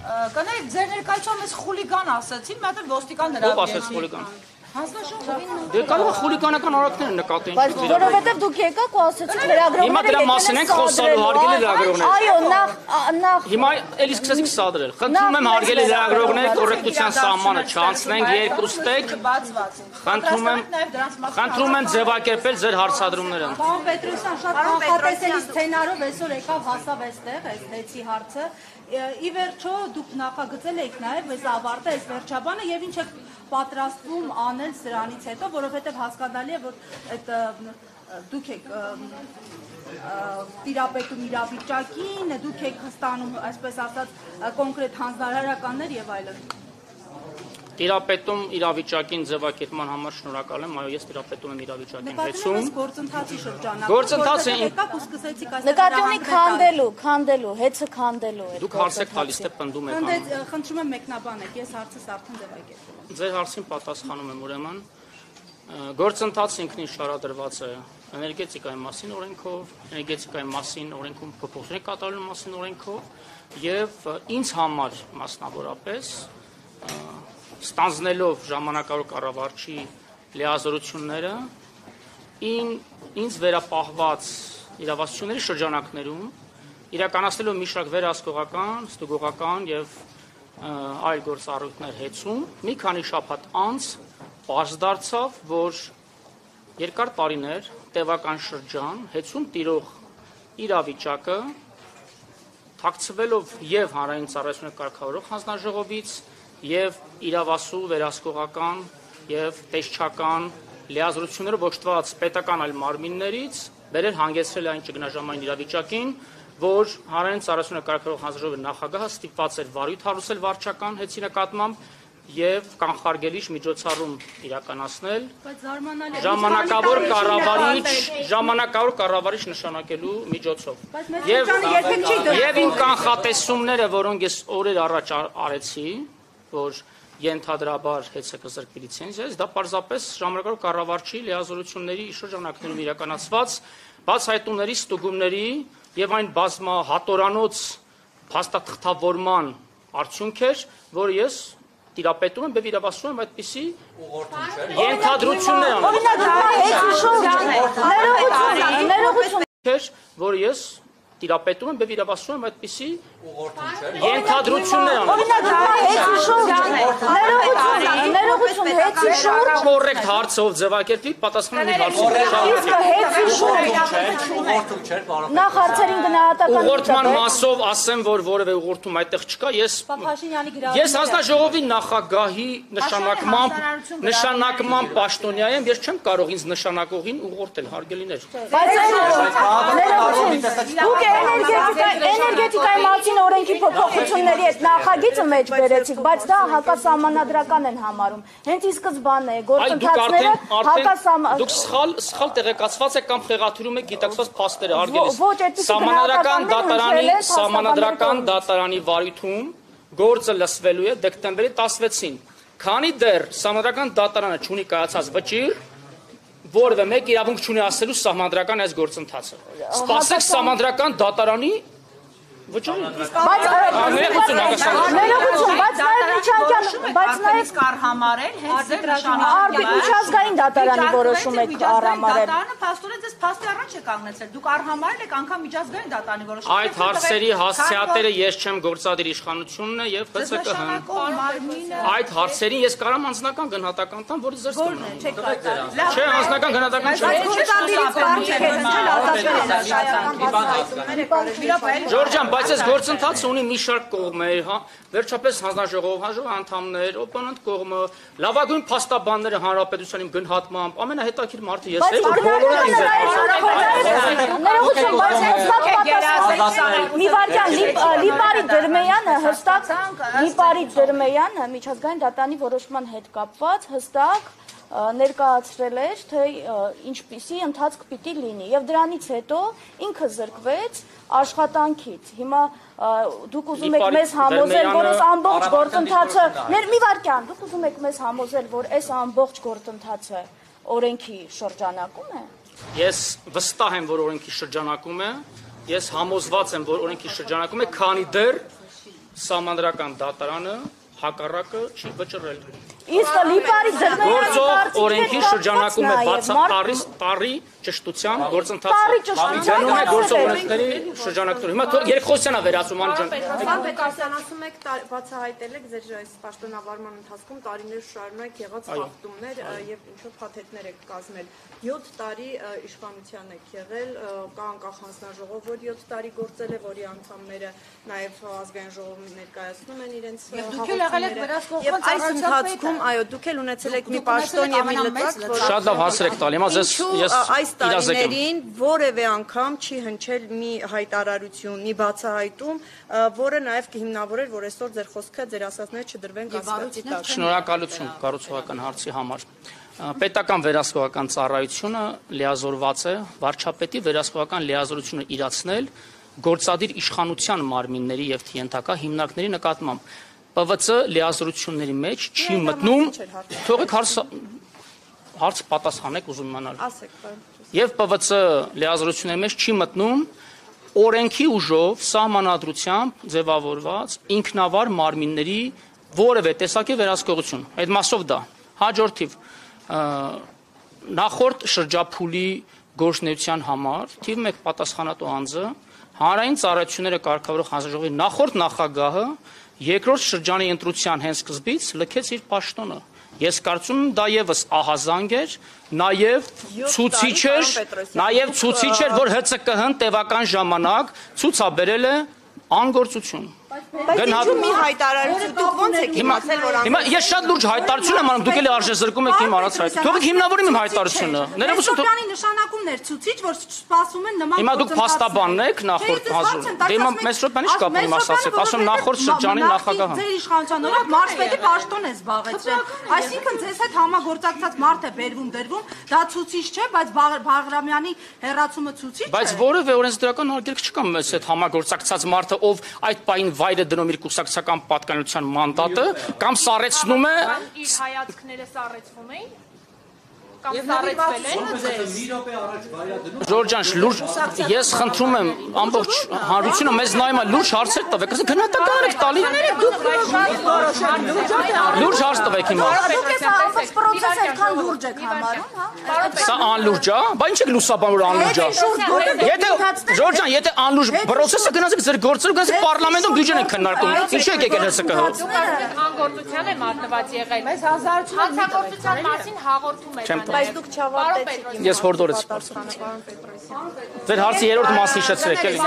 Կներեք, ձեր ներկայությամբ ես խուլիգան ասացին, մի հատ ոստիկան նրա Ով ասեց խուլիգան։ Հանձնաժողովին Դե կարող է խուլիգանական արարքներ նկատի են։ Բայց որովհետև դուք եկաք ու ասացիք լրագրողները Հիմա դրա մասին ենք խոսալու, հարգելի լրագրողներ։ Այո, նախ Հիմա էլի սկսեցիք սադրել։ Խնդրում եմ հարգելի լրագրողներ, կոռեկտության սահմանը չանցնենք, երկուստեք։ Խնդրում եմ ձևակերպել ձեր հարցադրումները։ Պարոն Պետրոսյան, շատ կանխատեսելի սցենարով այսօր եկավ հասավ այստեղ, այս հեծի հարցը։ Ի վերջո դուք նախագծել եք նաև այս ավարտը, այս վերջաբանը եւ ինչ եք պատրաստվում անել սրանից հետո, որովհետեւ հասկանալի է, որ այդ դուք եք տիրապետում իրավիճակին, դուք եք ստանում, այսպես ասած, կոնկրետ հանձնարարականներ եւ այլն։ Տիրապետում իրավիճակին ձևակերպման համար շնորհակալ եմ, այո, ես տիրապետում եմ իրավիճակին հեծում։ Գործընթացի շրջանում։ Գործընթացը եկաք ու սկսեցիք այս նկատի ունի քանդելու, հեծը քանդելու է։ Դուք հարցեք տալիս թե պնդում եք։ Խնդրում եմ մեկնաբանեք, ես հարցս արդեն ձևակերպել։ Ձեր հարցին պատասխանում եմ ուրեմն։ Գործընթացը ինքնին շարադրված է էներգետիկայի մասին օրենքով, էներգետիկայի մասին օրենքում փոփոխություններ կատարելու մասին օրենքով եւ ինձ համար մասնավորապես ստանձնելով ժամանակավոր կառավարչի լիազորությունները ինձ վերապահված իրավասությունների շրջանակներում իրականացնելով մի շարք վերահսկողական, ստուգողական եւ այլ գործառույթներ հեծում մի քանի շաբաթ անց պարզ դարձավ, որ երկար տարիներ տևական շրջան հեծում տիրող իրավիճակը թաքցվելով եւ հանրային ծառայությունների կարգավորող հանձնաժողովից եւ իրավասու վերահսկողական եւ տեսչական լիազորություններով օժտված պետական այլ մարմիններից բերել հանգեցրել այն ճգնաժամային իրավիճակին, որ հանրային ծառայությունների կարգավորող հանձնաժողովի նախագահը ստիպված էր վարույթ հարուցել վարչական հեծի նկատմամբ եւ կանխարգելիչ միջոցառում իրականացնել ժամանակավոր կառավարիչ նշանակելու միջոցով եւ իմ կանխատեսումները, որոնք ես օրեր առաջ արեցի, որ ենթադրաբար հեծը կզրկվի լիցենզիայից, դա պարզապես ժամանակավոր կառավարչի լիազորությունների շրջանակներում իրականացված բացահայտումների, ստուգումների եւ այն բազմահատորանոց փաստաթղթավորման արդյունք էր, որ ես տիրապետում եմ, բևիրավասում եմ այդպիսի ենթադրություններ անել, որ ես տիրապետում եմ, բևիրավասում եմ այդպիսի ենթադրություններ անել։ Կորեկտ հարցով ձևակերպի, պատասխանում եմ հարցին։ Նախ հարցերին գնահատական ուղղորդման մասով ասեմ, որ որևէ ուղղորդում այդտեղ չկա, ես հանձնաժողովի նախագահի նշանակման պաշտոնյա եմ, ես չեմ կարող ինձ նշանակողին ուղղորդել, հարգելիներ։ Դուք էներգետիկայի մասին օրենքի փոփոխությունների հետ նախագիծը մեջ բերեցիք, բայց դա հակասահմանադրական են համարում։ Հենց ի սկզբանե գործընթացները դուք սխալ տեղեկացված եք կամ խեղաթյուրում եք գիտակցված փաստերը, հարգելի։ Սահմանադրական դատարանի վարույթում գործը լսվելու է դեկտեմբերի 16-ին։ Քանի դեռ սահմանադրական դատարանը չունի կայացած վճիռ, որևէ մեկ իրավունք չունի ասելու սահմանադրական այս գործընթացը։ Սպասեք սահմանադրական դատարանի վճիռը։ բայց նաև կար համարել հենց ձեր միջազգային դատարանի որոշում եք արհամարել։ Դատարանը փաստորեն ձեզ փաստի առաջ է կանգնեցել։ Դուք արհամարել եք անգամ միջազգային դատարանի որոշումը։ Այդ հարցերի հասցեատերը ես չեմ, գործադիր իշխանությունն է եւ ՀՑԿ-ն։ Այդ հարցերին ես կարամ անձնական գնահատական տամ, որը ձեր ստորն է։ Չէ, անձնական գնահատական Ջորջան, բայց այս գործընթացը ունի մի շարք կողմեր, վերջապես հանձնաժողովի անդամներ, օպոնենտ կողմը, լավագույն փաստաբանները հանրապետության գնահատմամբ, ամենահետաքրքիր մարդը ես եմ, որ բոլորը Լիպարի Դրմեյանը միջազգային դատարանի որոշման հետ կապված հստակ ներկայացրել էր, թե ինչպիսի ընթացք պիտի լինի եւ դրանից հետո ինքը զրկվեց աշխատանքից։ Հիմա դուք ուզում եք մեզ համոզել, որ այս ամբողջ գործընթացը մի վարքյան, դուք ուզում եք մեզ համոզել, որ այս ամբողջ գործընթացը օրենքի շրջանակում է։ Ես վստահ եմ, որ օրենքի շրջանակում է, ես համոզված եմ, որ օրենքի շրջանակում է, քանի դեռ Սահմանադրական դատարանը հակառակը չի վճռել։ Իսկ լիպարի Գործող օրենքի շրջանակում է բացառի ճշտության գործընթացը։ Գնում է գործող օրենքների շրջանակներում։ Հիմա երկխոսյանա վերացում անի ջան։ Պարոն Պետրոսյան, ասում եք բացահայտել եք ձեր այս պաշտոնավարման ընթացքում տարիներ շարունակ եղած խախտումներ եւ ինչ-որ փաթեթներ եք կազմել։ 7 տարի իշխանության եք եղել, կա անկախ հանձնաժողով, որ 7 տարի գործել է, որի անդամները նաեւ ազգային ժողովում ներկայացնում են իրենց հաղորդումները։ Եվ այս ընթացքում, այո, դուք էլ ունեցել եք մի պաշտոն եւ մի լծակ, որ շատ լավ հասր եք տալ։ Հիմա ես այս տարիներին որևէ անգամ չի հնչել մի հայտարարություն, մի բացահայտում, որը նաեւ կհիմնավորեր, որ այսօր ձեր խոսքը, ձեր ասածները չդրվեն կասկածի տակ։ Շնորհակալություն կառուցողական հարցի համար։ Պետական վերահսկողական ծառայությունը լիազորված է վարչապետի վերահսկողական լիազորությունը իրացնել գործադիր իշխանության մարմինների եւ ենթակա հիմնարկների նկատմամբ։ ՊՎՑ լիազորությունների մեջ չի մտնում, թողեք հարց պատասխանեք ուզում իմանալ։ Եվ ՊՎՑ լիազորությունների մեջ չի մտնում օրենքի ուժով սահմանադրությամբ ձևավորված ինքնավար մարմինների որևէ տեսակի վերահսկողություն։ Այդ մասով դա հաջորդիվ նախորդ շրջափուլի գործնեության համար թիվ 1 պատասխանատու անձը հանրային ծառայությունները կարգավորող հանձնաժողովի նախորդ նախագահը երկրորդ շրջանի ընտրության հենց սկզբից լքեց իր պաշտոնը։ Ես կարծում եմ դա եւս ահազանգ էր, նաեւ ցուցիչ էր, որ ՀՑԿՀ-ն տևական ժամանակ ցուցաբերել է անգործություն։ Բայց ինչու մի հայտարարություն դուք ո՞նց եք իմացել, որ Հիմա ես շատ լուրջ հայտարարություն եմ անում, դուք էլի արժեզրկում եք իմ արած հայտարարությունը։ Թողեք հիմնավորեմ իմ հայտարարությունը։ Ներողություն, Սոպրանի նշանակումն էր ցուցիչ, որ սպասում են նման Հիմա դուք փաստաբանն եք նախորդ հազուր։ Դե հիմա մեծ շոպանի չկապ իմ ասացեք, ասում նախորդ շրջանի նախագահը։ Ձեր իշխանության օրոք մարզպետի պաշտոն է զբաղեցրել։ Այսինքն ձեզ հետ համագործակցած մարդ է բերվում, դա ցուցիչ չէ, բայց Բաղրամյանի հերացումը ցուցիչ է։ Բայց որևէ օրենսդրական արգելք չկա մեզ հետ համագործակցած մարդը, ով այդ պահին վայրը դնում իր կուսակցական պատկանելիության մանդատը, կամ սառեցնում է իր հայացքները սառեցվում էին կամ սառեցվել են Ժորժան, լուրջ ես խնդրում եմ ամբողջ հանրությունը մեզ նայում է լուրջ հարցեր տվեք, ասեք գնահատական եք տալի։ Լուրջ հարց տվեք հիմա։ Դուք ես ամբողջ process-ը այդքան լուրջ եք համարում, հա։ Սա անլուրջ է, բա ինչ եք լուսաբանում որ անլուրջ է։ Եթե Ժորժան, եթե անլուրջ process-ը գնացեք ձեր գործերը գնացեք պարլամենտում բյուջեն եք քննարկում։ Ինչ եք եկել ՀՍԿ-ը։ անգործության է մատնված եղել։ Մեզ հանցագործության մասին հաղորդում եք։ Բայց դուք չավարտեցիք։ Ես հորդորեց։ Ձեր հարցի երրորդ մասը հիշեցրեք էլի։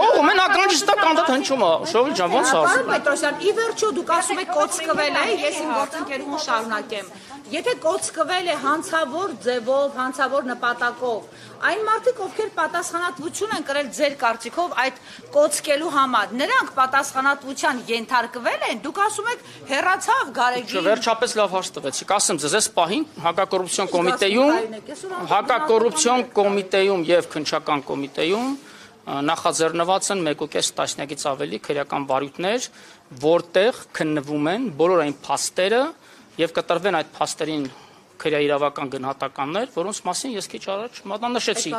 Ո՞վ մեն ակնհայտիստա կանդիդ հնչում է։ Շողի ջան, ո՞նց է։ Պարոն Պետրոսյան, ի վերջո դուք ասում եք կոծկվել է, ես իմ գործընկերուհուն շարունակեմ։ Եթե կոծկվել է հանցավոր ձևով, հանցավոր նպատակով, այն մարդիկ, ովքեր պատասխանատվություն են կրել ձեր կարծիքով այդ կոծկելու համար, նրանք պատասխանատվության ենթարկվել են, դուք ասում եք հեռացավ Գարեգին։ Վերջապես լավ հարց տվեցիք։ Ասեմ ձեզ, այս պահին հակակոռուպցիոն կոմիտեում եւ քննչական կոմիտեում նախաձեռնված են 1.5 տասնյակից ավելի քրեական վարույթներ, որտեղ քննվում են բոլոր այն փաստերը եւ կտրվեն այդ փաստերին քրեաիրավական գնահատականներ, որոնց մասին ես քիչ առաջ մատնանշեցի։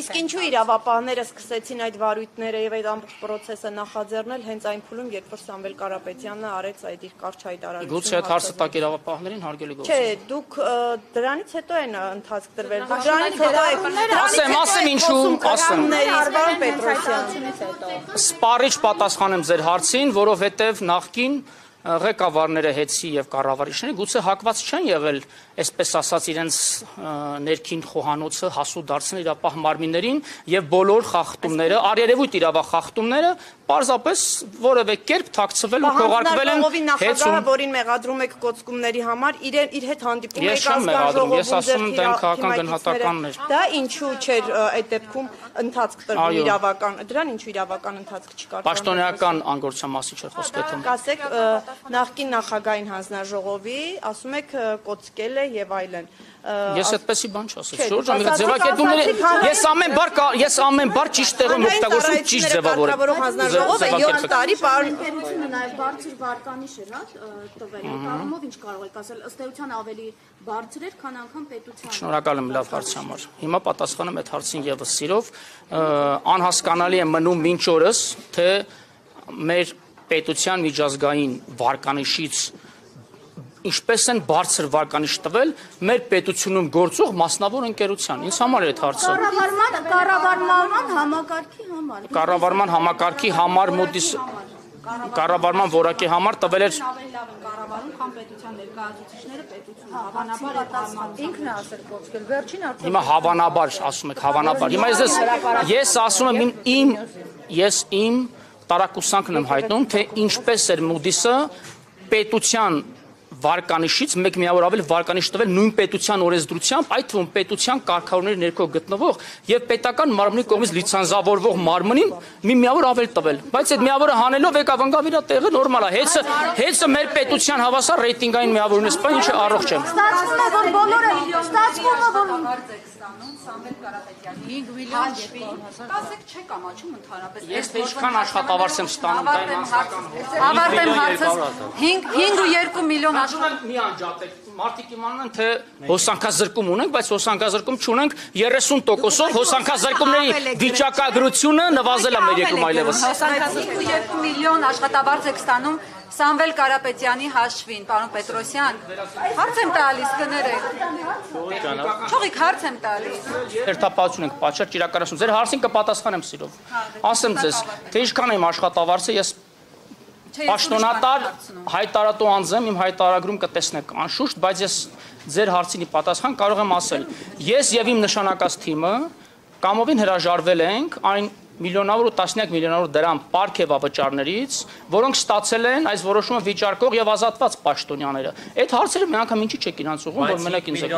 Իսկ ինչու իրավապահները սկսեցին այդ վարույթները եւ այդ ամբողջ process-ը նախաձեռնել հենց այն փուլում, երբ որ Սամվել Կարապետյանը արեց այդ իր կարճ հայտարարությունը։ Գուցե այդ հարցը տակ իրավապահներին հարգելի գործ։ Չէ, դուք դրանից հետո են ընթացք տրվել։ Դրանից հետո ասեմ ինչու, ասեմ։ Պարոն Պետրոսյան։ Սպառիչ պատասխանեմ ձեր հարցին, որովհետեւ նախքին ղեկավարները հետսի եւ կառավարիչները գուցե հակված չեն եղել, այսպես ասած, իրենց ներքին խոհանոցը հասու դարձնել իրապահ մարմիններին եւ բոլոր խախտումները, արերևույթ իրավախախտումները պարզապես որևէ կերպ թաքցվել ու քողարկվել են նախագահը, որին մեղադրում եք կոծկումների համար, իր հետ հանդիպում եք ազգային ժողովում, ես ասում եմ դա քաղաքական գնահատականներ։ Դա ինչու չէր այդ դեպքում ընթացք տրվում իրավական, դրան ինչու իրավական ընթացք չկար։ Պաշտոնեական անգործության մասին չէ խոսքը թե։ Ասեք նախկին նախագահային հանձնաժողովի, ասում եք կոծկել է եւ այլն։ Ես այդպեսի բան չասեցի։ Շորժան, մի ձևակերպումները ես ամեն բառ ճիշտ տեղում օգտագործում, ճիշտ ձևավորում։ Հանձնաժողովը 7 տարի Պետությունը նաև բարձր վարկանիշ էր, հա, տվել։ Կառումով ինչ կարող եք ասել, ըստ էության ավելի բարձր էր, քան անգամ պետության։ Շնորհակալ եմ լավ հարցի համար։ Հիմա պատասխանում այդ հարցին եւս սիրով, անհասկանալի է մնում մինչ օրս, թե մեր պետության միջազգային վարկանիշից ինչպես են բարձր վարկանիշ տվել մեր պետությունում գործող մասնավոր ընկերության։ Ինձ համար է այդ հարցը։ Կառավարման համակարգի համար։ Կառավարման համակարգի համար մոտիս կառավարման որակի համար տվել էր կառավարում կամ պետության ներկայացուցիչները պետությունը հավանաբար ինքն է ասել կոչվել վերջին արդեն հիմա հավանաբար ասում եք հավանաբար հիմա ես ասում եմ ես իմ տարակուսանքն եմ հայտնում թե ինչպես էր Moody's-ը պետության վարկանիշից մեկ միավոր ավել վարկանիշ տվել նույն պետության օրենսդրությամբ, այդ թվում պետության կարգավորների ներքո գտնվող եւ պետական մարմնի կողմից լիցենզավորվող մարմնին մի միավոր ավել տվել։ Բայց այդ միավորը հանելով եկավ ընկավ իր տեղը նորմալ է։ Հեծը մեր պետության հավասար ռեյտինգային միավորն է, սպա ինչը առողջ է։ Ստացվում է որ բոլորը Սամվել Կարապետյանի 5 միլիոն ասեք չեք ամաչում ընդհանրապես Ես թե ինչքան աշխատավարձ եմ ստանում ավարտեմ հարցս 5.2 միլիոն մի անջատեք մարդիկ իմանան են թե հոսանքազրկում ունենք, բայց հոսանքազրկում չունենք 30%-ով հոսանքազրկումների վիճակագրությունը նվազել է մեր երկրում այլևս 5.2 միլիոն աշխատավարձ եք ստանում Սամվել Կարապետյանի հաշվին, պարոն Պետրոսյան, հարց եմ տալիս, կներեք։ Չողիկ հարց եմ տալիս։ Երթապահություն ենք պատշաճ իրականացնում։ Ձեր հարցին կպատասխանեմ սիրով։ Ասեմ ձեզ, թե ինչքան եմ աշխատավարձը, ես պաշտոնատար հայտարարատու անձ եմ, իմ հայտարարագրում կտեսնեք անշուշտ, բայց ես ձեր հարցին պատասխան կարող եմ ասել։ Ես եւ իմ նշանակած թիմը կամովին հրաժարվել ենք այն միլիոնավոր ու տասնյակ միլիոնավոր դրամ պարգևավճարներից, որոնք ստացել են այս որոշումը վիճարկող եւ ազատված պաշտոնյաները։ Այդ հարցերը մի անգամ ինչի չեք իրանց ուղղում, որ մենակ ինձ եք։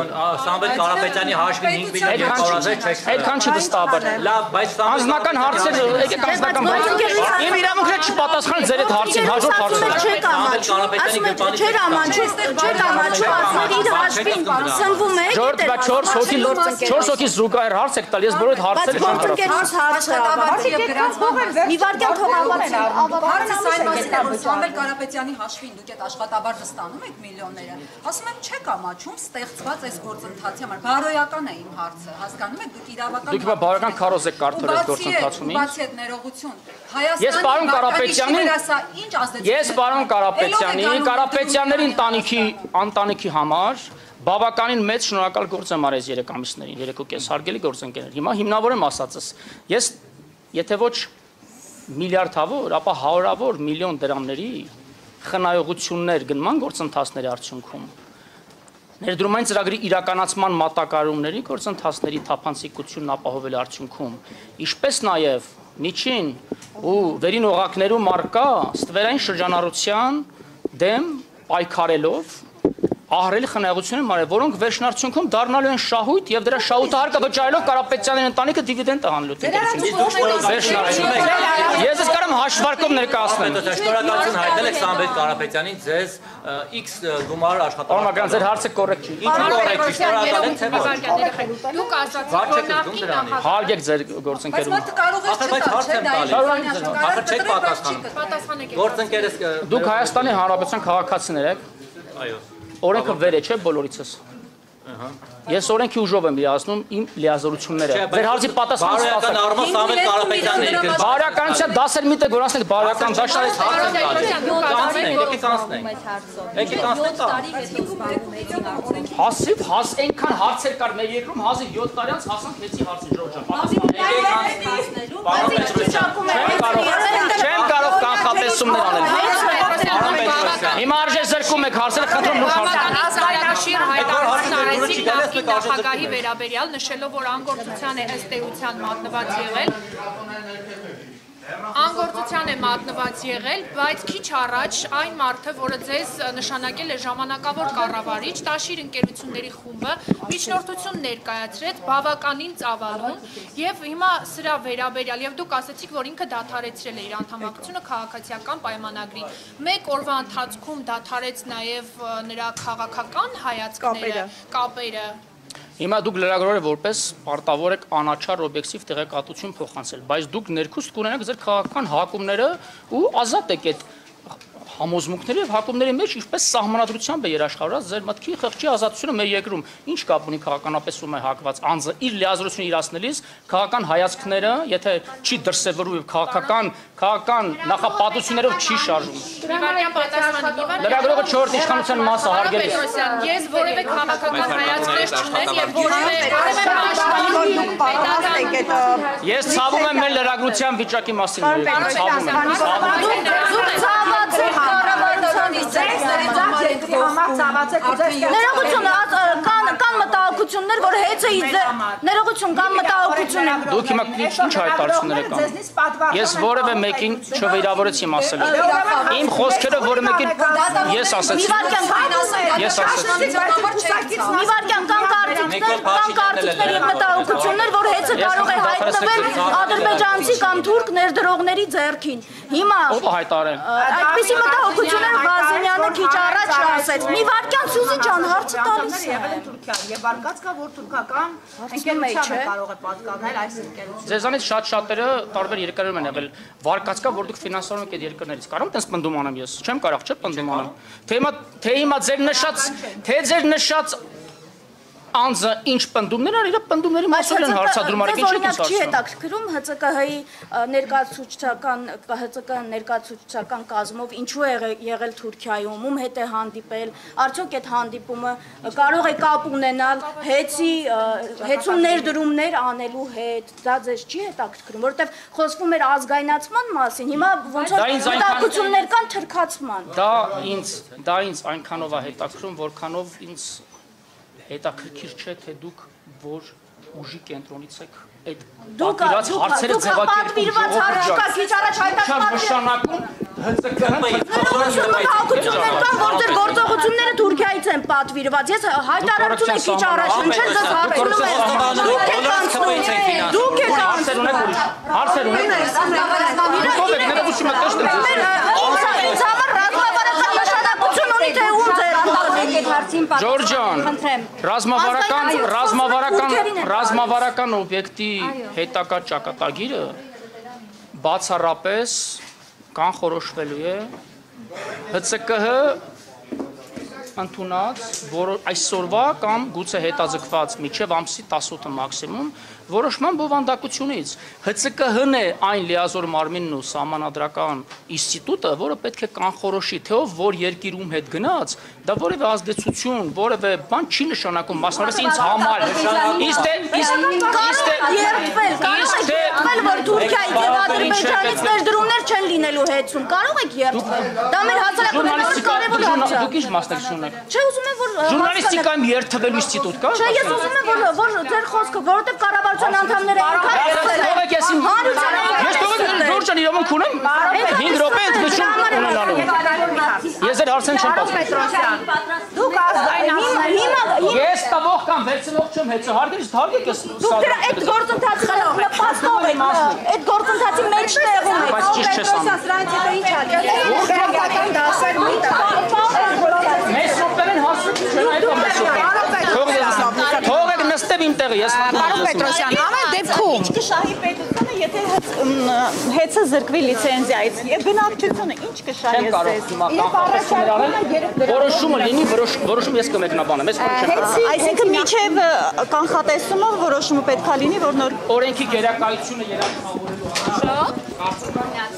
Սամվել Կարապետյանի հաշվին 5 միլիոն դոլարներ չեք։ Այդքան չի վստահաբար։ Լավ, բայց անձնական հարցեր, եկեք անձնական հարցեր։ Իմ իրավունքները չպատասխան ձեր այդ հարցին, հաջորդ հարցը։ Չէր ամաչում, ասել իր հաշվին սնվում է։ Ժորդ 4 հոգի զուգահեռ հարց եք տալ, ես բոլոր հարցերը չեմ կարող։ Մի վարքյան թողավորեն հարցը այն մասին է, որ Սամվել Կարապետյանի հաշվին դուք այդ աշխատավարձը ստանում եք միլիոնները։ Ասում եմ չեք ամաչում ստեղծված այս գործընթացի համար։ Բարոյական է իմ հարցը, հասկանում եք, դուք իրավական Դուք բարոյական քարոզ եք կարդալ այս գործընթացումից։ Բացի այդ ներողություն։ Ես պարոն Կարապետյանի ընտանիքի համար բավականին մեծ շնորհակալ գործ եմ արել 3 ամիսներին, 3.5 հարգելի գործընկերներ։ Հիմա հիմնավորեմ ասածս։ Ես եթե ոչ միլիարդավոր, ապա հարյուրավոր միլիոն դրամների խնայողություններ գնման գործընթացների արդյունքում ներդրումային ծրագրի իրականացման մատակարարումների գործընթացների թափանցիկությունն ապահովել արդյունքում, ինչպես նաև միջին ու վերին օղակներում առկա ստվերային շրջանառության դեմ պայքարելով ահռելի խնայողություններ մարել, որոնք վերջնարդյունքում դառնալու են շահույթ եւ դրա շահույթը հարկը վճարելով Կարապետյանի ընտանիքը դիվիդենդ տանելու է։ Ես ես կարամ հաշվարկով ներկայացնեմ։ Շնորհակալություն հայտնել եք Սամվել Կարապետյանին ձեզ X գումար աշխատավարձ։ Ձեր հարցը կոռեկտ չի։ Ինչ կոռեկտ չի, շնորհակալ եմ թե ոչ։ Դուք ասացիք, որ նախկին նախագահ Հարգեք ձեր գործընկերում։ Բայց հարց եմ տալիս։ Ախր չեք պատասխանում։ Գործընկերս Դուք Հայաստանի Հանրապետության քաղաքացիներ եք։ Այո։ Օրենքը վեր է, չէ՞ բոլորիցս։ Ես օրենքի ուժով եմ լիազնում իմ լիազորությունները։ Ձեր հարցի պատասխանը բարոյական առումով Սամվել Կարապետյանն է գրել։ Բարոյականության դասեր մի տեղ գործնեք բարոյական դաշնարից հազիվ այնքան հարցեր կար մեր երկրում հազիվ 7 տարի անց հասանք մեծի հարցին Չեմ կարող կանխատեսումներ անել։ Հիմա արժե զրկում եք հարցերը, խնդրում եք Ազգայնաշիր հայտարարություն արեցիք նախկին նախագահի վերաբերյալ, նշելով, որ անգործության է ըստ էության մատնված եղել։ Անգործության է մատնված եղել, բայց քիչ առաջ այն մարդը, որը ձեզ նշանակել է ժամանակավոր կառավարիչ, Տաշիր ընկերությունների խումբը միջնորդություն ներկայացրեց բավականին ծավալուն եւ հիմա սրա վերաբերյալ եւ դուք ասացիք, որ ինքը դադարեցրել է իր անդամակցությունը քաղաքացիական պայմանագրին։ Մեկ օրվա ընթացքում դադարեց նաեւ նրա քաղաքական հայացքները, կապերը։ Հիմա դուք լրագրողը որպես պարտավոր եք անաչառ օբյեկտիվ տեղեկատվություն փոխանցել, բայց դուք ներքուստ կունենաք ձեր քաղաքական հակումները ու ազատ եք այդ համոզմունքների եւ հակումների մեջ ինչպես սահմանադրությամբ է երաշխավորած ձեր մտքի խղճի ազատությունը մեր երկրում ինչ կապ ունի քաղաքականապես ում է հակված անձը իր լիազորությունը իրացնելիս քաղաքական հայացքները եթե չի դրսևորում եւ քաղաքական նախապատվություններով չի շարժում լրագրողը 4 իշխանության մասը հարգելի ես որևէ քաղաքական հայացքներ չունեմ եւ որևէ պաշտպանի ես ցավում եմ մեր լրագրության վիճակի մասին ցավում կան մտահոգություններ, որ ներողություն կան մտահոգություններ։ Դուք հիմա ինչ հայտարարություններ եք անում։ Ես որևէ մեկին չվիրավորեցի իմ ասելը։ Իմ խոսքերը որևէ մեկին ես ասեցի։ Մի վարքյան կան կարծիքներ եւ մտահոգություններ, որ հեծը կարող է հայտնվել ադրբեջանցի կամ թուրք ներդրողների ձեռքին։ Հիմա ով հայտարարել։ Այդպիսի մտահոգություններ Բազենյանը քիչ առաջ ասեց։ Մի վարքյան Սյուզի ջան, հարցը տալիս է։ Եվ արկած կա, որ թուրքական ընկերությունը կարող է պատկանել այս ընկերությունը։ Ձեզանից շատ-շատերը տարբեր երկրներում են եղել։ Վարկած կա, որ դուք ֆինանսավորում եք այդ երկրներից։ Կարող եմ պնդում անեմ ես։ Չեմ կարող, չէ՞ պնդում անեմ։ Թե հիմա ձեր նշած անձը ինչ պնդումներ ան իր պնդումների մասով են հարցադրում արեք ինչ եք հարցնում։ Չի հետաքրքրում ՀՑԿ-ի ներկայացուցչական կազմով ինչու է եղել Թուրքիայում, ում հետ է հանդիպել, արդյոք այդ հանդիպումը կարող է կապ ունենալ հեծում ներդրումներ անելու հետ, դա ձեզ չի հետաքրքրում, որովհետև խոսվում էր ազգայնացման մասին, հիմա ոնց որ հետաքրքրություններ կան թրքացման։ Դա ինձ այնքանով է հետաքրքրում, որքանով ինձ հետաքրքիր չէ թե դուք որ ուժի կենտրոնից եք այդ պատվիրված հարցերը ձևակերպում քիչ առաջ նշանակում որ դեր գործողությունները Թուրքիայից են պատվիրված ես հայտարարություն եմ քիչ առաջ հնչել ձեզ հարցեր Ջորջան, ռազմավարական օբյեկտի հետակա ճակատագիրը բացառապես կանխորոշվելու է ՀՑԿ ընդունած այսօրվա կամ գուցե հետաձգված մինչև ամսի 18-ը մաքսիմում որոշման բովանդակությունից ՀՑԿ-ն է այն լիազոր մարմինն ու սահմանադրական ինստիտուտը, որը պետք է կանխորոշի, թե ով որ երկիրում հետ գնաց, դա որևէ ազդեցություն, որևէ բան չի նշանակում, մասնավորապես ինձ համար։ որ Թուրքիայից եւ Ադրբեջանից ներդրումներ չեն լինելու հեծում, կարող եք երթվել։ Դա մեր հասարակության կարևոր հարց է։ Դուք ինչ մասնակցություն եք։ Չէ, ուզում եմ որ ժուրնալիստիկայում երթվելու ինստիտուտ կա։ Չէ, ես ուզում եմ որ ձեր խոսքը, որովհետեւ կառավարության անդամները Ջորջան իրավունք ունեմ 5 րոպե ընդգծում ունենալու։ Ես ձեր հարցին չեմ պատասխանում։ Դուք ազգային ես տվող կամ վերցնող չեմ հեծը հարգելիս թարգեք ես դուք այդ գործընթացը նպաստող եք այդ գործընթացի մեջ տեղում եք բայց ճիշտ չես անում սրանց հետո ինչ ա լինելու քրեական դասեր մի մեծ րոպեն հասցրու թողեք նստեմ իմ տեղը ես Պարոն Պետրոսյան, ամեն դեպքում ինչ կշահի պետությունը, եթե հեծը զրկվի լիցենզիայից եւ բնակչությունը ինչ կշահի ձեզ։ Որոշումը լինի, որոշում ես կմեկնաբանեմ, ես չեմ կարող։ Այսինքն միջև կանխատեսումը որոշումը պետքա լինի, որ նոր օրենքի գերակայությունը երաշխավորելու համար